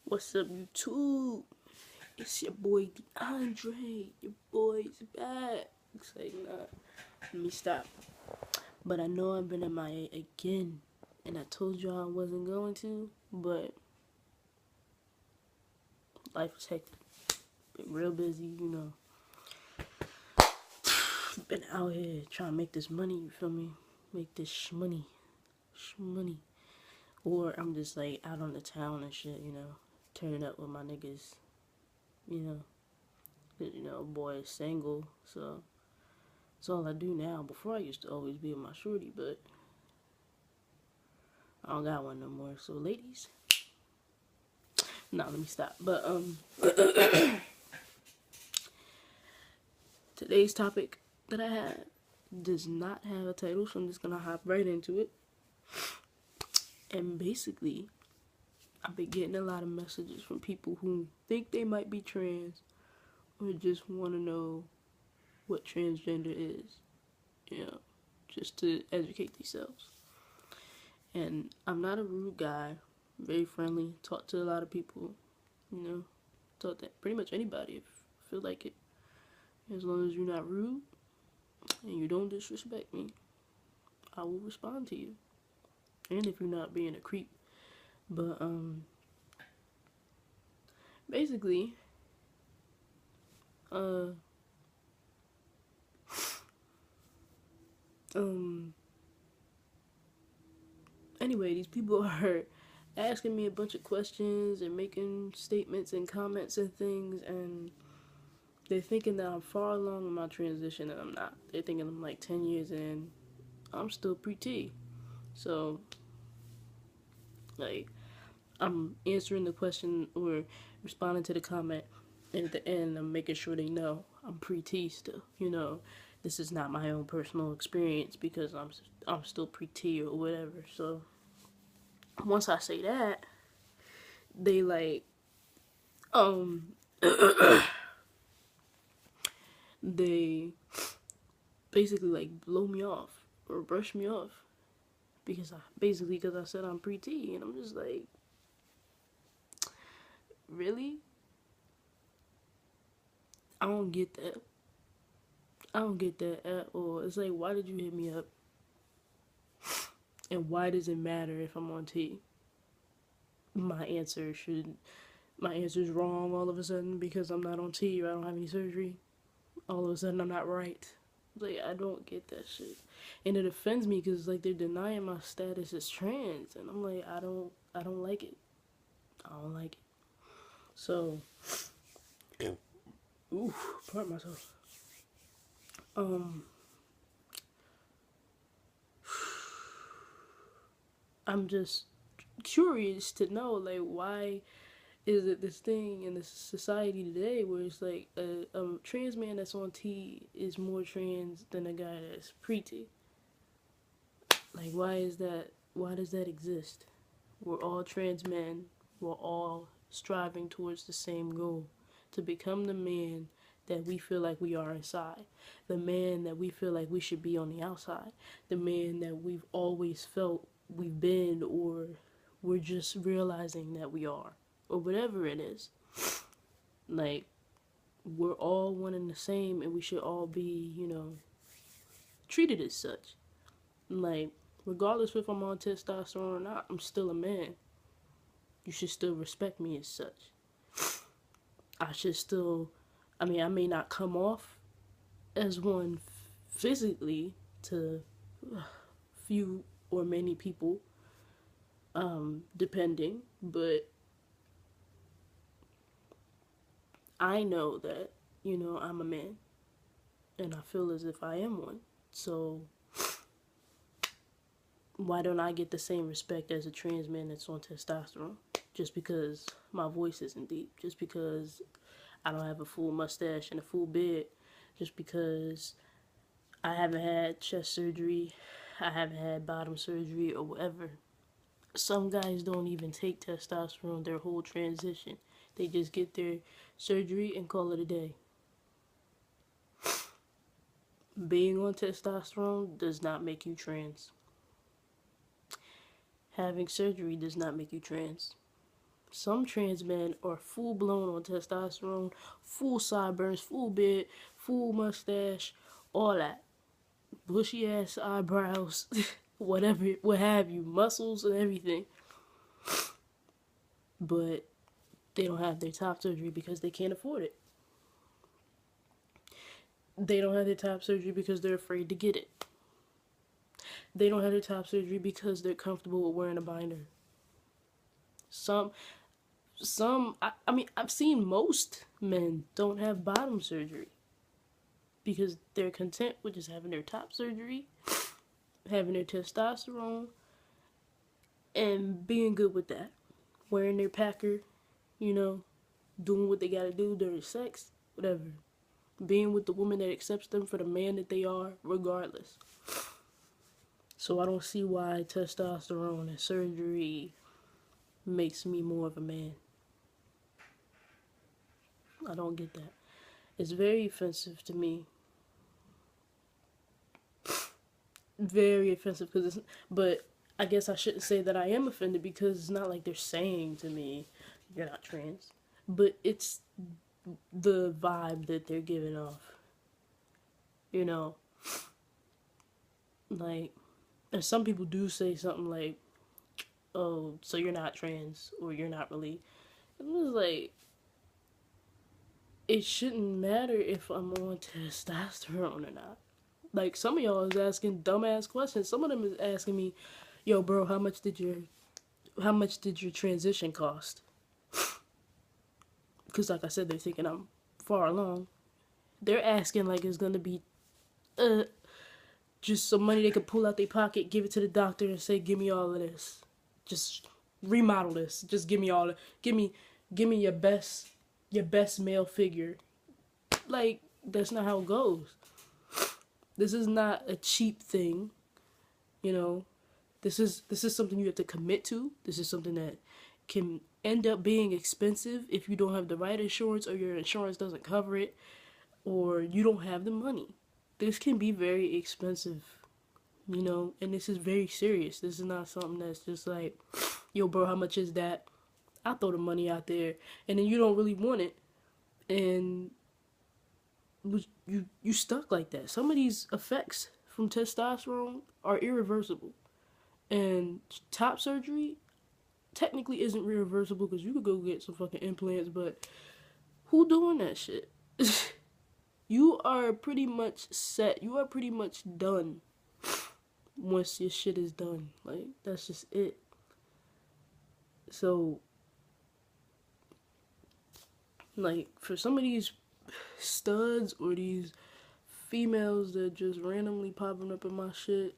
What's up, YouTube? It's your boy Diondre. Your boy's back. It's like, nah, let me stop. But I know I've been MIA again, and I told y'all I wasn't going to, but life is hectic. Been real busy, Been out here trying to make this money, you feel me? Make this shmoney. Or I'm just like out on the town and shit, turning up with my niggas, boy is single, so that's all I do now. Before I used to always be with my shorty, but I don't got one no more. So ladies, let me stop. But today's topic that I had does not have a title, so I'm just gonna hop right into it. And basically, I've been getting a lot of messages from people who think they might be trans or just want to know what transgender is, just to educate themselves. And I'm not a rude guy, very friendly, talk to a lot of people, talk to pretty much anybody if I feel like it. As long as you're not rude and you don't disrespect me, I will respond to you. And if you're not being a creep. But basically, anyway, these people are asking me a bunch of questions and making statements and comments and things, and they're thinking that I'm far along in my transition, and I'm not. They're thinking I'm like 10 years in. I'm still pre-T. So, like, I'm answering the question or responding to the comment, and at the end, I'm making sure they know I'm pre-T still. This is not my own personal experience because I'm still pre-T or whatever. So, once I say that, they like, they basically like blow me off or brush me off because I said I'm pre-T, and I'm just like, really? I don't get that. I don't get that at all. It's like, why did you hit me up? And why does it matter if I'm on T? My answer is wrong all of a sudden because I'm not on T or I don't have any surgery. All of a sudden I'm not right. Like, I don't get that shit. And it offends me because like they're denying my status as trans, and I'm like, I don't like it. I don't like it. So, pardon myself. I'm just curious to know, like, why is it this thing in this society today where it's like a trans man that's on T is more trans than a guy that's pre-T? Like, why is that? Why does that exist? We're all trans men. We're all striving towards the same goal, to become the man that we feel like we are inside, the man that we feel like we should be on the outside, the man that we've always felt we've been, or we're just realizing that we are, or whatever it is. Like, we're all one and the same, and we should all be, treated as such. Like, regardless if I'm on testosterone or not, I'm still a man. You should still respect me as such. I may not come off as one physically to few or many people, depending, but I know that, I'm a man, and I feel as if I am one. So, why don't I get the same respect as a trans man that's on testosterone? Just because my voice isn't deep, just because I don't have a full mustache and a full beard, just because I haven't had chest surgery, I haven't had bottom surgery or whatever. Some guys don't even take testosterone their whole transition. They just get their surgery and call it a day. Being on testosterone does not make you trans. Having surgery does not make you trans. Some trans men are full blown on testosterone, full sideburns, full beard, full mustache, all that. Bushy ass eyebrows, whatever, what have you, muscles and everything. But they don't have their top surgery because they can't afford it. They don't have their top surgery because they're afraid to get it. They don't have their top surgery because they're comfortable with wearing a binder. Some, I mean, I've seen most men don't have bottom surgery because they're content with just having their top surgery, having their testosterone, and being good with that. Wearing their packer, you know, doing what they gotta do during sex, whatever. Being with the woman that accepts them for the man that they are, regardless. So I don't see why testosterone and surgery makes me more of a man. I don't get that. It's very offensive to me. Very offensive, but I guess I shouldn't say that I am offended because it's not like they're saying to me, you're not trans. But it's the vibe that they're giving off. You know? Like, and some people do say something like, oh, so you're not trans, or you're not really. And it was like, it shouldn't matter if I'm on testosterone or not. Like, some of y'all is asking dumbass questions. Some of them is asking me, yo, bro, how much did your transition cost? Because like I said, they're thinking I'm far along. They're asking like it's gonna be just some money they could pull out their pocket, give it to the doctor, and say, give me all of this. Just remodel this. Just give me all. Give me your best male figure. Like, that's not how it goes. This is not a cheap thing. You know, this is something you have to commit to. This is something that can end up being expensive if you don't have the right insurance, or your insurance doesn't cover it, or you don't have the money. This can be very expensive, you know, and this is very serious. This is not something that's just like, yo, bro, how much is that? I'll throw the money out there, and then you don't really want it, and you stuck like that. Some of these effects from testosterone are irreversible, and top surgery technically isn't irreversible because you could go get some fucking implants, but who doing that shit? You are pretty much set. You are pretty much done once your shit is done. Like, that's just it. So, like, for some of these studs or these females that just randomly popping up in my shit,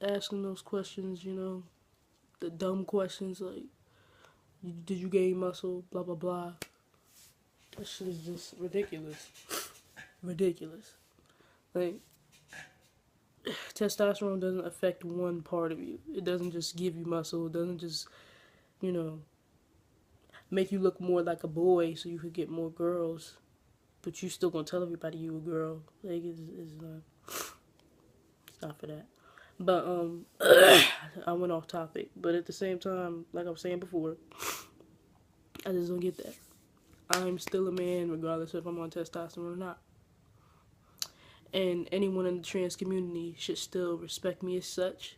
asking those questions, you know, the dumb questions like, did you gain muscle, blah, blah, blah. That shit is just ridiculous. Ridiculous. Like, testosterone doesn't affect one part of you. It doesn't just give you muscle. It doesn't just, you know, make you look more like a boy so you could get more girls. But you still gonna tell everybody you a girl. Like, it's not for that. But, I went off topic. But at the same time, like I was saying before, I just don't get that. I'm still a man regardless if I'm on testosterone or not. And anyone in the trans community should still respect me as such.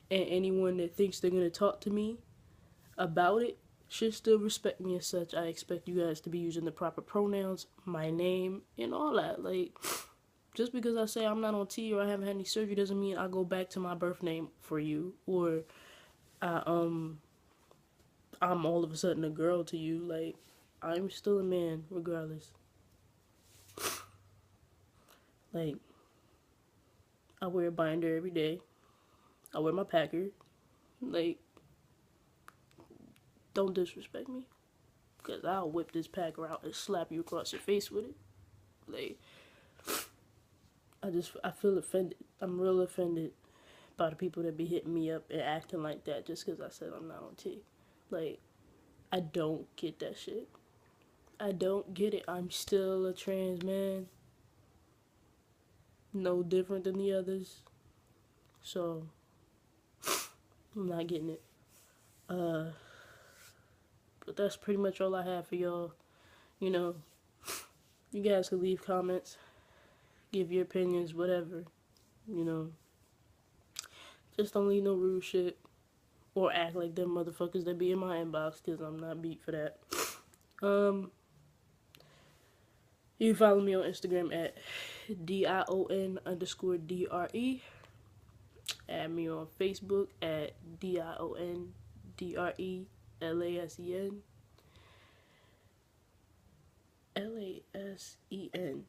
And anyone that thinks they're going to talk to me about it should still respect me as such. I expect you guys to be using the proper pronouns, my name, and all that. Like, just because I say I'm not on T or I haven't had any surgery doesn't mean I go back to my birth name for you. Or I'm all of a sudden a girl to you. Like, I'm still a man regardless. Like, I wear a binder every day. I wear my packer. Like, don't disrespect me. Because I'll whip this packer out and slap you across your face with it. Like, I feel offended. I'm real offended by the people that be hitting me up and acting like that just because I said I'm not on T. Like, I don't get that shit. I don't get it. I'm still a trans man. No different than the others. So, I'm not getting it. But that's pretty much all I have for y'all. You know, you guys can leave comments, give your opinions, whatever. You know, just don't leave no rude shit or act like them motherfuckers that be in my inbox, because I'm not beat for that. You can follow me on Instagram at DION_DRE. Add me on Facebook at DIONDRELASEN. LASEN.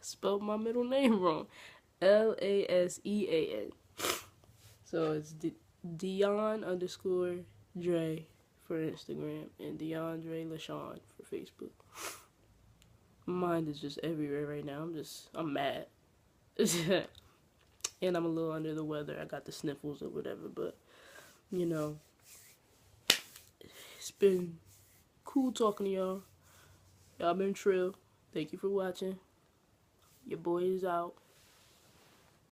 Spelled my middle name wrong. LASEAN. So it's Dion_Dre for Instagram and Diondre Lesean for Facebook. My mind is just everywhere right now. I'm mad. And I'm a little under the weather. I got the sniffles or whatever, but you know, it's been cool talking to y'all. Y'all been trill. Thank you for watching. Your boy is out.